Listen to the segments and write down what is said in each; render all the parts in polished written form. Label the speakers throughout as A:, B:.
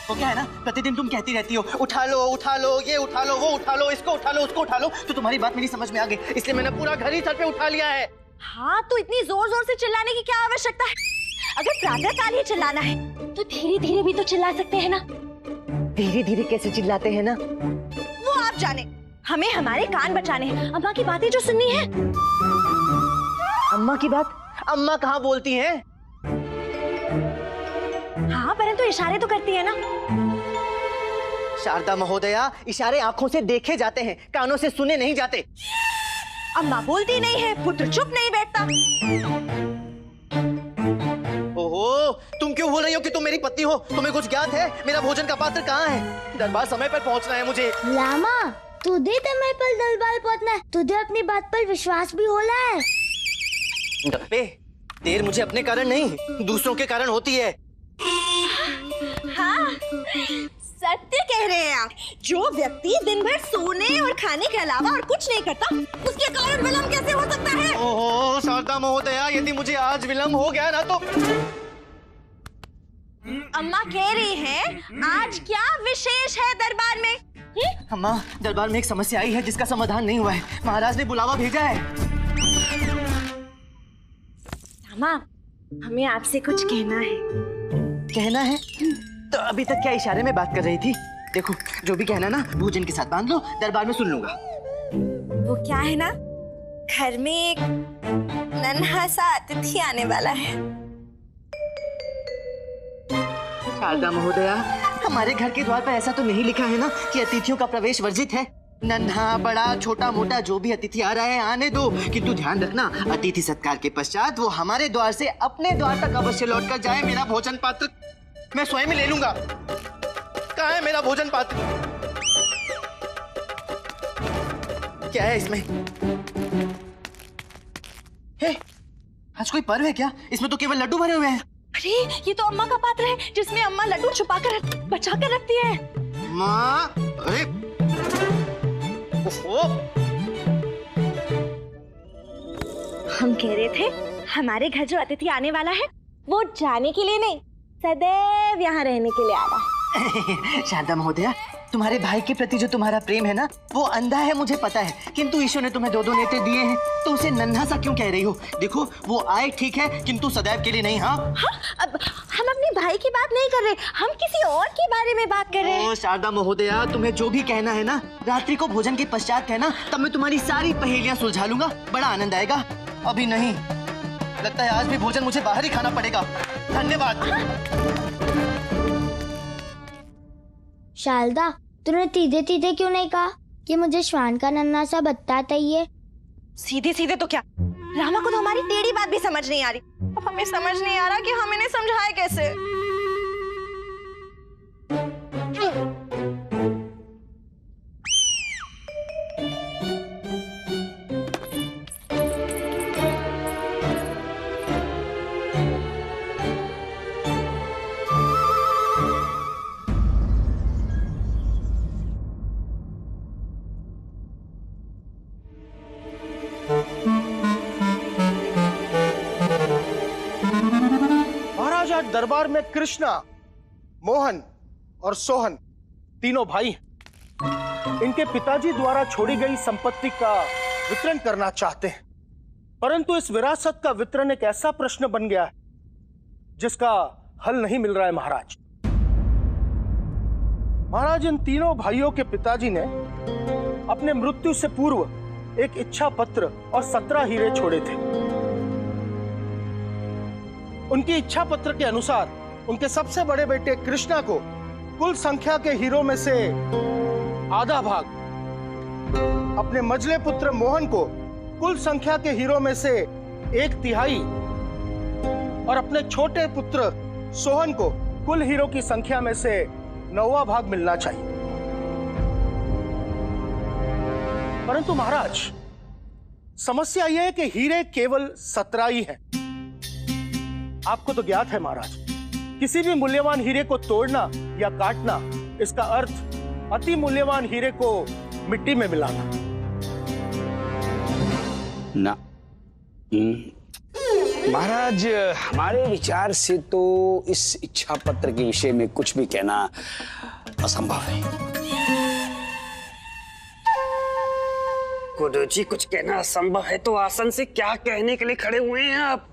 A: वो क्या है ना, प्रतिदिन तुम कहती रहती हो उठा लो, ये उठा लो, वो उठा लो, इसको उठा लो, उसको उठा लो, तो तुम्हारी बात मेरी समझ में आ गई, इसलिए मैंने पूरा घर ही सर पे उठा लिया है।
B: हाँ, तो इतनी जोर जोर से चिल्लाने की क्या आवश्यकता है? अगर प्रातःकाल ही चिल्लाना है तो धीरे धीरे भी तो चिल्ला सकते हैं ना।
A: धीरे धीरे कैसे चिल्लाते हैं ना?
B: वो आप जाने, हमें हमारे कान बचाने हैं। अम्मा की बातें जो सुननी है।
A: अम्मा की बात? अम्मा कहाँ बोलती हैं?
B: हाँ, परंतु इशारे तो करती है ना।
A: शारदा महोदया, इशारे आंखों से देखे जाते हैं, कानों से सुने नहीं जाते।
B: अम्मा बोलती नहीं है, पुत्र चुप नहीं बैठता।
A: ओहो, तुम क्यों बोल रही हो कि तुम मेरी पत्नी हो? तुम्हें कुछ ज्ञात है? मेरा भोजन का पात्र कहाँ है? दरबार समय पर पहुंचना है मुझे।
C: लामा, तुझे समय पर दरबार पहुंचना है, तुझे अपनी बात पर विश्वास भी हो रहा है।
A: गप्पे, देर मुझे अपने कारण नहीं, दूसरों के कारण होती है।
B: हाँ, सत्य कह रहे हैं आप। जो व्यक्ति दिन भर सोने और खाने के अलावा और कुछ नहीं करता, उसके कारण विलंब कैसे हो सकता है?
A: ओहो शारदा महोदया, यदि मुझे आज विलंब हो गया ना तो।
B: अम्मा कह रही हैं, आज क्या विशेष है दरबार में?
A: अम्मा, दरबार में एक समस्या आई है जिसका समाधान नहीं हुआ है। महाराज ने बुलावा भेजा है।
B: अम्मा, हमें आपसे कुछ कहना है।
A: कहना है? तो अभी तक क्या इशारे में बात कर रही थी? देखो, जो भी कहना ना भोजन के साथ बांध लो, दरबार में सुन लूंगा।
B: वो क्या है ना, घर में एक नन्हा सा अतिथि आने वाला है।
A: शारदा महोदया, हमारे घर के द्वार पर ऐसा तो नहीं लिखा है ना कि अतिथियों का प्रवेश वर्जित है। नन्हा बड़ा छोटा मोटा जो भी अतिथि आ रहा है आने दो, किंतु ध्यान रखना अतिथि सत्कार के पश्चात वो हमारे द्वार से अपने द्वार तक अवश्य लौट कर जाए। मेरा भोजन पात्र मैं स्वयं ही ले लूंगा। कहाँ है मेरा भोजन पात्र? क्या है इसमें? हे, आज कोई पर्व है क्या? इसमें तो केवल लड्डू भरे हुए हैं।
B: अरे, ये तो अम्मा का पात्र है जिसमें अम्मा लड्डू छुपा कर बचा कर रखती है।
A: माँ, अरे, ओहो।
B: हम कह रहे थे, हमारे घर जो अतिथि आने वाला है वो जाने के लिए नहीं, सदैव यहाँ रहने के लिए आ रहा है।
A: शारदा महोदया, तुम्हारे भाई के प्रति जो तुम्हारा प्रेम है ना, वो अंधा है मुझे पता है, किंतु ईश्वर ने तुम्हें 2 नेत्र दिए हैं, तो उसे नन्हा सा क्यों कह रही हो? देखो, वो आए ठीक है, किंतु सदैव के लिए नहीं। हाँ,
B: अब हम अपने भाई की बात नहीं कर रहे, हम किसी और के बारे में बात कर रहे हैं।
A: शारदा महोदया, तुम्हें जो भी कहना है ना, रात्रि को भोजन के पश्चात कहना, तब मैं तुम्हारी सारी पहेलियां सुलझा लूंगा, बड़ा आनंद आएगा। अभी नहीं, लगता है आज भी भोजन मुझे बाहर ही खाना पड़ेगा। धन्यवाद।
C: शारदा, तूने सीधे सीधे क्यों नहीं कहा कि मुझे श्वान का नन्हा सा बत्ता चाहिए?
B: सीधे सीधे तो क्या, रामा को तो हमारी टेढ़ी बात भी समझ नहीं आ रही। अब हमें समझ नहीं आ रहा कि हम इन्हें समझाएं कैसे।
D: दरबार में कृष्णा, मोहन और सोहन तीनों भाई हैं। इनके पिताजी द्वारा छोड़ी गई संपत्ति का वितरण करना चाहते हैं, परंतु इस विरासत का वितरण एक ऐसा प्रश्न बन गया है जिसका हल नहीं मिल रहा है। महाराज, इन तीनों भाइयों के पिताजी ने अपने मृत्यु से पूर्व एक इच्छा पत्र और 17 हीरे छोड़े थे। उनकी इच्छा पत्र के अनुसार उनके सबसे बड़े बेटे कृष्णा को कुल संख्या के हीरों में से आधा भाग, अपने मझले पुत्र मोहन को कुल संख्या के हीरों में से 1/3 और अपने छोटे पुत्र सोहन को कुल हीरो की संख्या में से 9वां भाग मिलना चाहिए। परंतु महाराज, समस्या यह है कि हीरे केवल 17 ही हैं। आपको तो ज्ञात है महाराज, किसी भी मूल्यवान हीरे को तोड़ना या काटना, इसका अर्थ अति मूल्यवान हीरे को मिट्टी में मिलाना।
E: ना महाराज, हमारे विचार से तो इस इच्छा पत्र के विषय में कुछ भी कहना असंभव है।
F: गुरुजी, कुछ कहना असंभव है तो आसन से क्या कहने के लिए खड़े हुए हैं आप?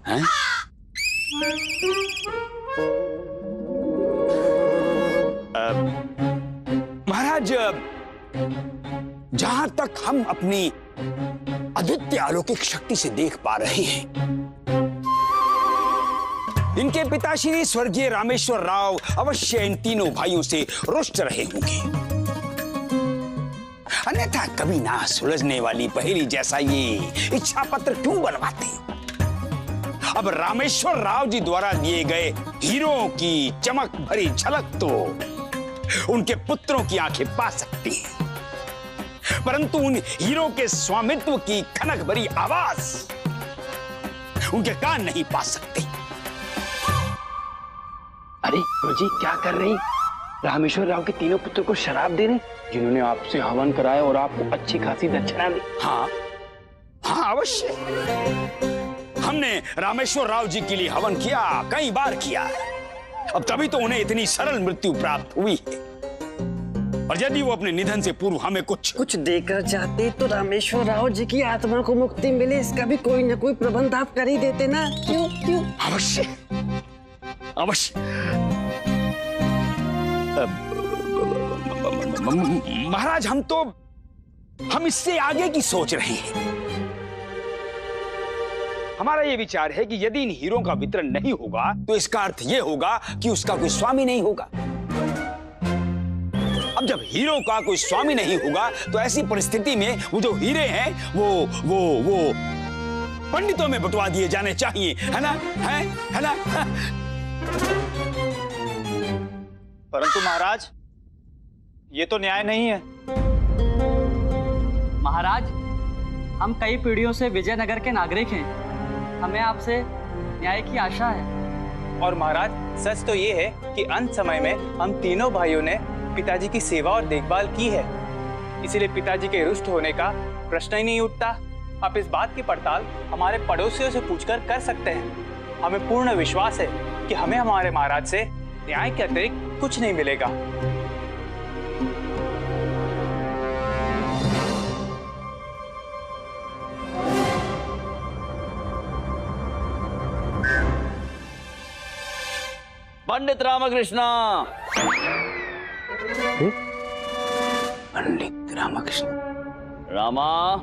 E: महाराज, जहां तक हम अपनी अद्वितीय अलौकिक शक्ति से देख पा रहे हैं, इनके पिताश्री स्वर्गीय रामेश्वर राव अवश्य इन तीनों भाइयों से रुष्ट रहे होंगे, अन्यथा कभी ना सुलझने वाली पहेली जैसा ये इच्छा पत्र क्यों बनवाते? अब रामेश्वर राव जी द्वारा दिए गए हीरों की चमक भरी झलक तो उनके पुत्रों की आंखें पा सकती हैं, परंतु उन हीरों के स्वामित्व की खनक भरी आवाज उनके कान नहीं पा सकते।
F: अरे गुरुजी, क्या कर रही? रामेश्वर राव के तीनों पुत्रों को शराब दे रहे, जिन्होंने आपसे हवन कराया और आपको अच्छी खासी दक्षिणा दी।
E: हाँ हाँ, अवश्य। हमने रामेश्वर राव जी के लिए हवन किया, कई बार किया। अब तभी तो उन्हें इतनी सरल मृत्यु प्राप्त हुई है, और यदि वो अपने निधन से पूर्व हमें कुछ
F: देकर जाते तो रामेश्वर राव जी की आत्मा को मुक्ति मिले, इसका भी कोई न कोई प्रबंध आप कर ही देते ना। क्यों?
E: अवश्य अवश्य। महाराज, हम इससे आगे की सोच रहे हैं। हमारा ये विचार है कि यदि इन हीरों का वितरण नहीं होगा तो इसका अर्थ ये होगा कि उसका कोई स्वामी नहीं होगा। अब जब हीरो का कोई स्वामी नहीं होगा तो ऐसी परिस्थिति में वो जो हीरे हैं वो पंडितों में बंटवा दिए जाने चाहिए, है ना? है ना?
G: परंतु महाराज, ये तो न्याय नहीं है।
H: महाराज, हम कई पीढ़ियों से विजयनगर के नागरिक हैं, हमें आपसे न्याय की आशा है।
G: और महाराज, सच तो ये है कि अंत समय में हम तीनों भाइयों ने पिताजी की सेवा और देखभाल की है, इसीलिए पिताजी के रुष्ट होने का प्रश्न ही नहीं उठता। आप इस बात की पड़ताल हमारे पड़ोसियों से पूछकर कर सकते हैं। हमें पूर्ण विश्वास है कि हमें हमारे महाराज से न्याय के अतिरिक्त कुछ नहीं मिलेगा।
I: पंडित रामकृष्ण।
E: पंडित रामकृष्ण।
I: रामा,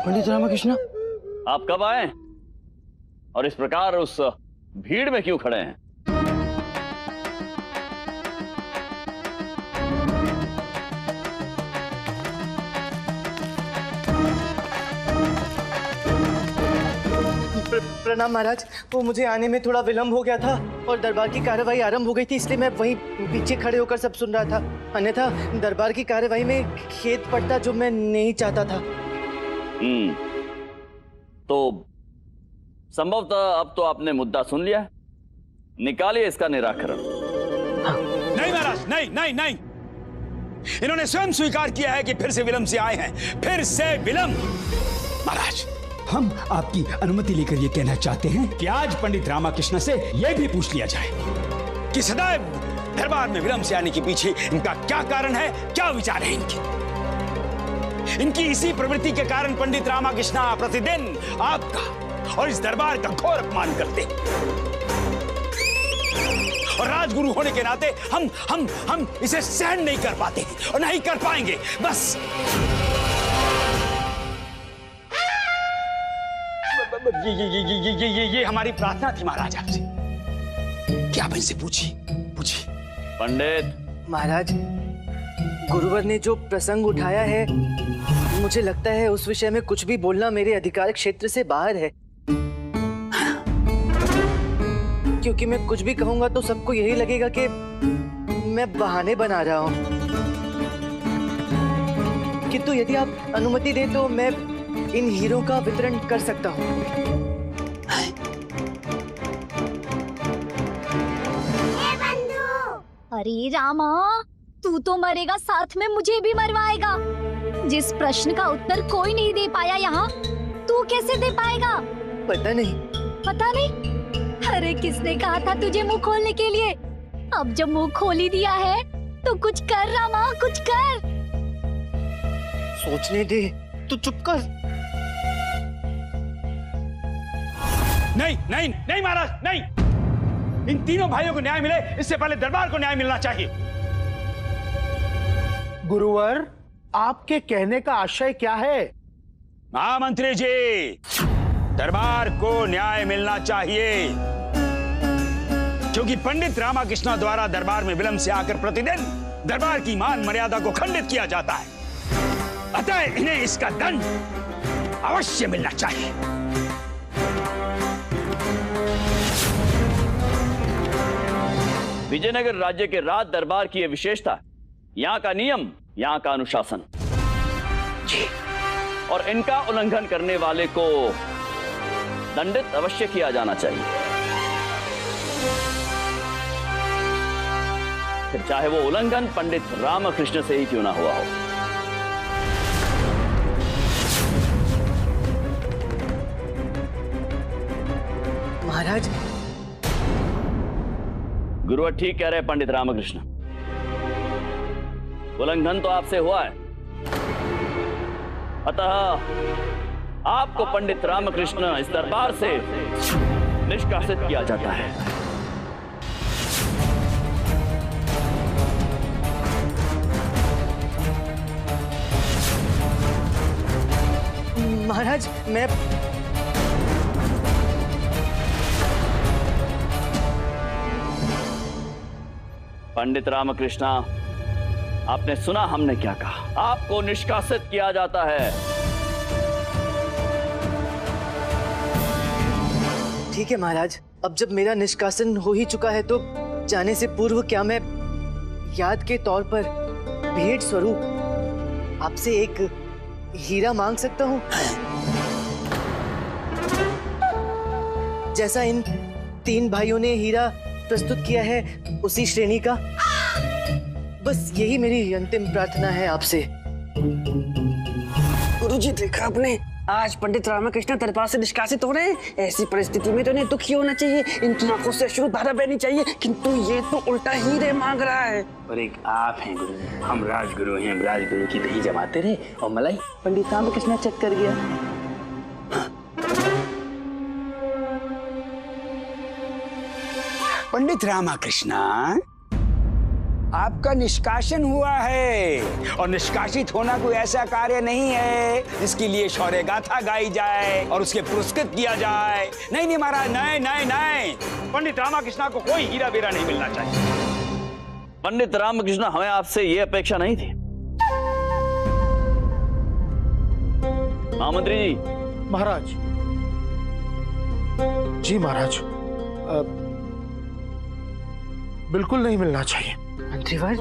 F: पंडित रामकृष्ण,
I: आप कब आए और इस प्रकार उस भीड़ में क्यों खड़े हैं?
A: प्रणाम महाराज, वो मुझे आने में थोड़ा विलंब हो गया था और दरबार की कार्यवाही आरंभ हो गई थी, इसलिए मैं वहीं पीछे खड़े होकर सब सुन रहा था। अन्यथा दरबार की कार्यवाही में खेद पड़ता जो मैं नहीं चाहता था।
I: तो संभवतः अब तो आपने मुद्दा सुन लिया है, निकालिए इसका निराकरण।
E: नहीं महाराज, नहीं। इन्होंने स्वयं स्वीकार किया है कि फिर से विलंब से आए हैं, फिर से विलंब। महाराज, हम आपकी अनुमति लेकर ये कहना चाहते हैं कि आज पंडित रामकृष्ण से यह भी पूछ लिया जाए कि सदैव दरबार में विलंब से आने के पीछे इनका क्या कारण है, क्या विचार है इनकी इसी प्रवृत्ति के कारण पंडित रामकृष्ण प्रतिदिन आपका और इस दरबार का घोर अपमान करते हैं, और राजगुरु होने के नाते हम इसे सहन नहीं कर पाते और नहीं कर पाएंगे। बस ये हमारी प्रार्थना थी महाराज आपसे कि आप इनसे पूछिए।
I: पंडित
A: महाराज, गुरुवर ने जो प्रसंग उठाया है, मुझे लगता है उस विषय में कुछ भी बोलना मेरे अधिकार क्षेत्र से बाहर है, क्योंकि मैं कुछ भी कहूंगा तो सबको यही लगेगा कि मैं बहाने बना रहा हूं। किंतु यदि आप अनुमति दें तो मैं इन हीरों का वितरण कर सकता हूं।
J: अरे रामा, तू तो मरेगा, साथ में मुझे भी मरवाएगा। जिस प्रश्न का उत्तर कोई नहीं दे पाया यहाँ, तू कैसे दे पाएगा?
A: पता नहीं।
J: पता नहीं? अरे किसने कहा था तुझे मुंह खोलने के लिए? अब जब मुंह खोल ही दिया है तो कुछ कर रामा, कुछ कर।
A: सोचने दे, तू चुप कर।
E: नहीं नहीं नहीं महाराज, नहीं। इन तीनों भाइयों को न्याय मिले इससे पहले दरबार को न्याय मिलना चाहिए।
D: गुरुवर, आपके कहने का आशय क्या है?
E: महामंत्री जी, दरबार को न्याय मिलना चाहिए, क्योंकि पंडित रामाकृष्ण द्वारा दरबार में विलंब से आकर प्रतिदिन दरबार की मान मर्यादा को खंडित किया जाता है। अतः इन्हें इसका दंड अवश्य मिलना चाहिए।
I: विजयनगर राज्य के राज दरबार की यह विशेषता, यहाँ का नियम, यहाँ का अनुशासन जी, और इनका उल्लंघन करने वाले को दंडित अवश्य किया जाना चाहिए, फिर चाहे वो उल्लंघन पंडित रामकृष्ण से ही क्यों ना हुआ हो।
A: महाराज,
I: गुरुवर ठीक कह रहे हैं पंडित रामकृष्ण, उल्लंघन तो आपसे हुआ है, अतः आपको पंडित रामकृष्ण इस दरबार से निष्कासित किया जाता है।
A: महाराज, मैं
I: पंडित रामकृष्ण, आपने सुना हमने क्या कहा? आपको निष्कासित किया जाता है।
A: ठीक है महाराज, अब जब मेरा निष्कासन हो ही चुका है तो जाने से पूर्व क्या मैं याद के तौर पर भेंट स्वरूप आपसे एक हीरा मांग सकता हूँ? जैसा इन तीन भाइयों ने हीरा प्रस्तुत किया है उसी श्रेणी का। बस यही मेरी अंतिम प्रार्थना है आपसे।
F: गुरुजी, देखा आपने, आज पंडित रामकृष्ण दरबार से निष्कासित हो रहे हैं। ऐसी परिस्थिति में तो इन्हें दुखी होना चाहिए, इनकी आंखों से अश्रु धारा बहनी चाहिए, किंतु ये तो उल्टा हीरे मांग रहा है। और एक आप हैं गुरु, हम राजगुरु हैं, राजगुरु की दही जमाते रहे और मलाई पंडित रामकृष्ण चेक कर गया।
E: पंडित रामकृष्ण, आपका निष्कासन हुआ है, और निष्कासित होना कोई ऐसा कार्य नहीं है जिसके लिए शौर्य गाथा गाई जाए और उसके पुरस्कृत किया जाए। नहीं नहीं महाराज, नहीं नहीं नहीं, पंडित रामकृष्ण को कोई हीरा बेरा नहीं मिलना चाहिए।
I: पंडित रामकृष्ण, हमें आपसे ये अपेक्षा नहीं थी। महामंत्री जी।
D: महाराज जी, महाराज बिल्कुल नहीं मिलना चाहिए।
A: मंत्रीवर,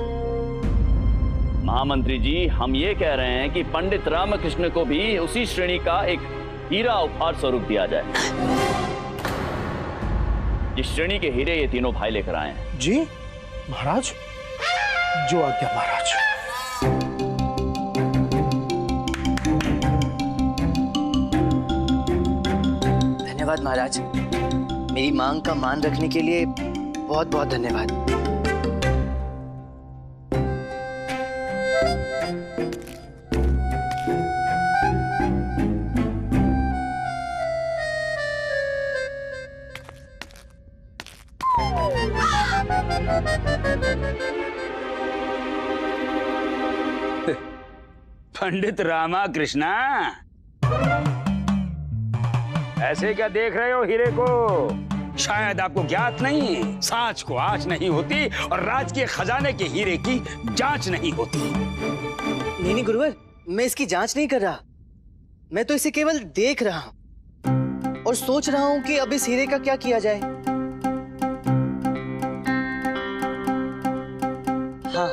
I: महामंत्री जी, हम ये कह रहे हैं कि पंडित रामकृष्ण को भी उसी श्रेणी का एक हीरा उपहार स्वरूप दिया जाए, जिस श्रेणी के हीरे ये तीनों भाई लेकर आए हैं।
D: जी महाराज, जो आज्ञा महाराज।
A: धन्यवाद महाराज, मेरी मांग का मान रखने के लिए बहुत बहुत धन्यवाद।
E: पंडित रामकृष्ण, ऐसे क्या देख रहे हो हीरे को? शायद आपको ज्ञात नहीं, सांच को आंच नहीं होती और राज के खजाने के हीरे की जांच नहीं होती।
A: नहीं नहीं गुरुवर, मैं इसकी जांच नहीं कर रहा, मैं तो इसे केवल देख रहा हूं और सोच रहा हूं कि अब इस हीरे का क्या किया जाए। हाँ,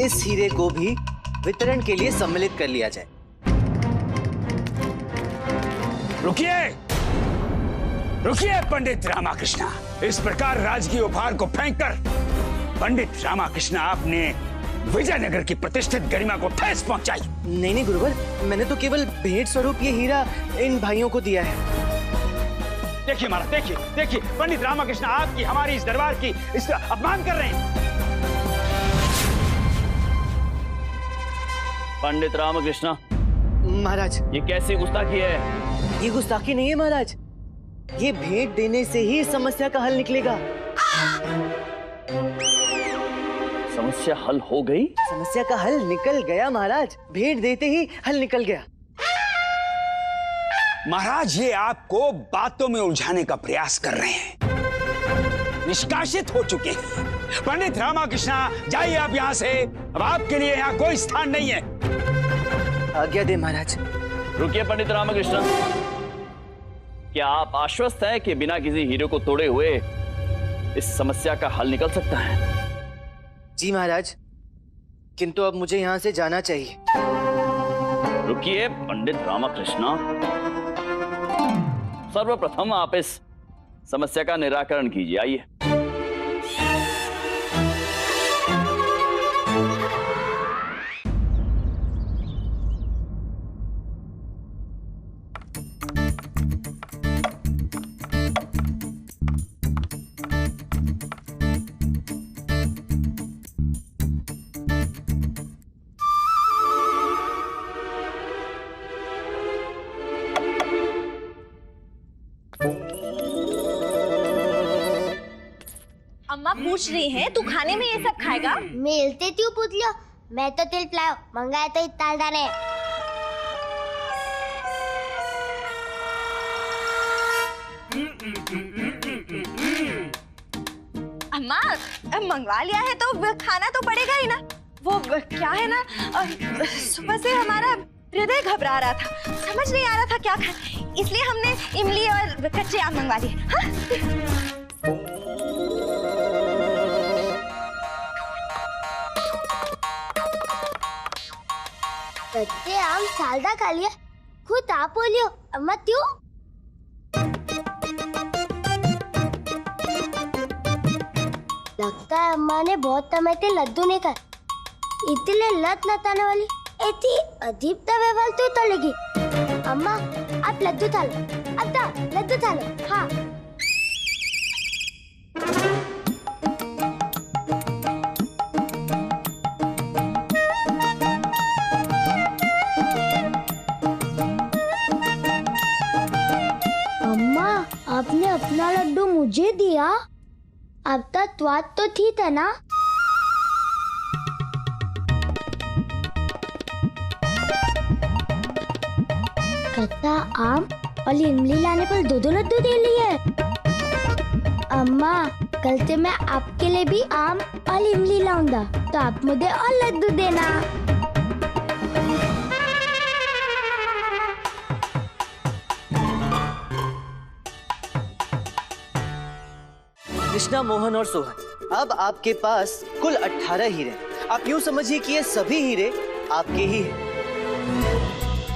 A: इस हीरे को भी वितरण के लिए सम्मिलित कर लिया जाए।
E: रुकिए, रुकिए पंडित रामाकृष्णा, इस प्रकार राजकीय उपहार को फेंककर पंडित रामाकृष्णा आपने विजयनगर की प्रतिष्ठित गरिमा को ठेस पहुंचाई।
A: नहीं नहीं गुरुवर, मैंने तो केवल भेंट स्वरूप ये हीरा इन भाइयों को दिया है।
E: देखिए महाराज, देखिए देखिए, पंडित रामाकृष्णा आपकी हमारी इस दरबार की इस अपमान कर रहे हैं।
I: पंडित रामकृष्ण
A: महाराज,
I: ये कैसी गुस्ताखी है?
A: ये गुस्ताखी नहीं है महाराज, ये भेंट देने से ही इस समस्या का हल निकलेगा।
I: समस्या हल हो गई?
A: समस्या का हल निकल गया महाराज, भेंट देते ही हल निकल गया।
E: महाराज, ये आपको बातों में उलझाने का प्रयास कर रहे हैं। निष्कासित हो चुके हैं। पंडित रामाकृष्णा, जाइए आप यहाँ से, अब आपके लिए यहाँ कोई स्थान नहीं है।
A: आज्ञा दे महाराज।
I: रुकिए पंडित रामकृष्ण, क्या आप आश्वस्त हैं कि बिना किसी हीरे को तोड़े हुए इस समस्या का हल निकल सकता है?
A: जी महाराज, किंतु अब मुझे यहाँ से जाना चाहिए।
I: रुकिए पंडित रामकृष्ण, सर्वप्रथम आप इस समस्या का निराकरण कीजिए। आइए।
B: अम्मा पूछ रही हैं, तू खाने में ये सब खाएगा?
C: मिलते क्यों पूछ लियो, मैं तो तिल पिलाओ मंगाए तो ताल दाने।
B: अम्मा मंगवा लिया है तो खाना तो पड़ेगा ही ना। वो क्या है ना, सुबह से हमारा हृदय घबरा रहा था, समझ नहीं आ रहा था क्या खाएं, इसलिए हमने इमली और कच्चे आम मंगवा लिए। हाँ?
C: कच्चे आम सालदा खा लिया, खुद आप बोलियो अम्मा क्यों? लगता है अम्मा ने बहुत समय से लड्डू नहीं खाए, इतने लत नताने वाली ऐसी अजीब तवे वाली तो लगी। अम्मा आप लड्डू खा लो, अब लड्डू खा लो। हाँ अम्मा, आपने अपना लड्डू मुझे दिया, अब तक स्वाद तो ठीक है ना? कच्चा आम और इमली लाने पर दो लड्डू दे लिए। अम्मा, कल से मैं आपके लिए भी आम और इमली लाऊंगा, तो आप मुझे और लड्डू देना।
A: कृष्णा, मोहन और सोहन, अब आपके पास कुल 18 हीरे। आप यूं समझिए कि ये सभी हीरे आपके ही हैं।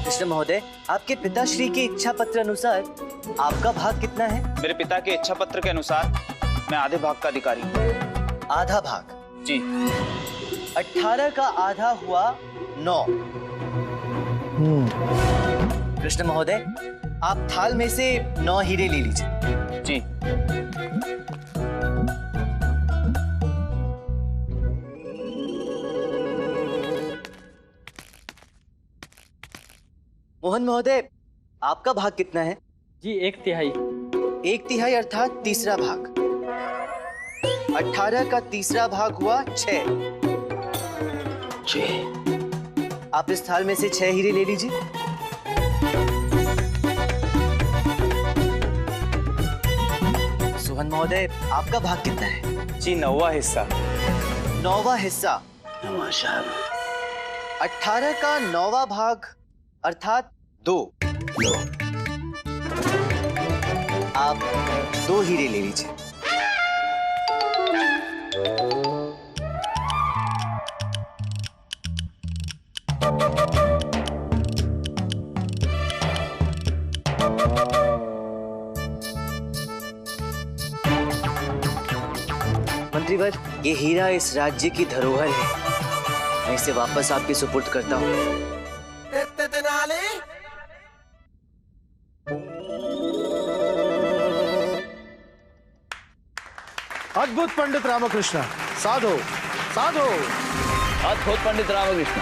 A: कृष्ण महोदय, आपके पिताश्री की इच्छा पत्र अनुसार आपका भाग कितना है?
G: मेरे पिता के इच्छा पत्र के अनुसार मैं आधे भाग का अधिकारी हूँ।
A: आधा भाग?
G: जी।
A: 18 का आधा हुआ 9। कृष्ण महोदय, आप थाल में से 9 हीरे ले लीजिए।
G: जी।
A: मोहन महोदय, आपका भाग कितना है?
H: जी 1/3।
A: 1/3 अर्थात तीसरा भाग। 18 का तीसरा भाग हुआ 6। आप इस थाल में से 6 हीरे ले लीजिए। सोहन महोदय, आपका भाग कितना है?
G: जी 9वां हिस्सा।
A: 9वां हिस्सा? 18 का 9वां भाग अर्थात 2। आप 2 हीरे ले लीजिए। मंत्रीवर, ये हीरा इस राज्य की धरोहर है। मैं इसे वापस आपके सुपुर्द करता हूँ।
D: अद्भुत पंडित रामकृष्ण, साधो साधो।
I: अद्भुत पंडित रामकृष्ण,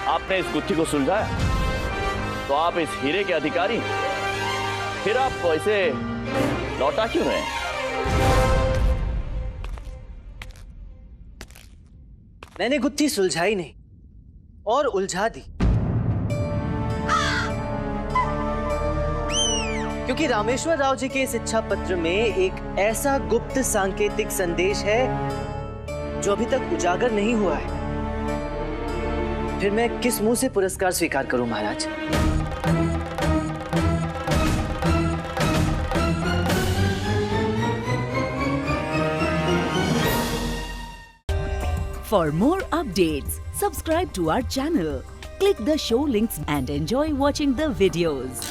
I: आपने इस गुत्थी को सुलझाया तो आप इस हीरे के अधिकारी, फिर आप इसे लौटा क्यों रहे हैं?
A: मैंने गुत्थी सुलझाई नहीं और उलझा दी, क्योंकि रामेश्वर राव जी के इस इच्छा पत्र में एक ऐसा गुप्त सांकेतिक संदेश है जो अभी तक उजागर नहीं हुआ है। फिर मैं किस मुंह से पुरस्कार स्वीकार करूं महाराज?
K: For more updates, subscribe to our channel, click the show links and enjoy watching the videos.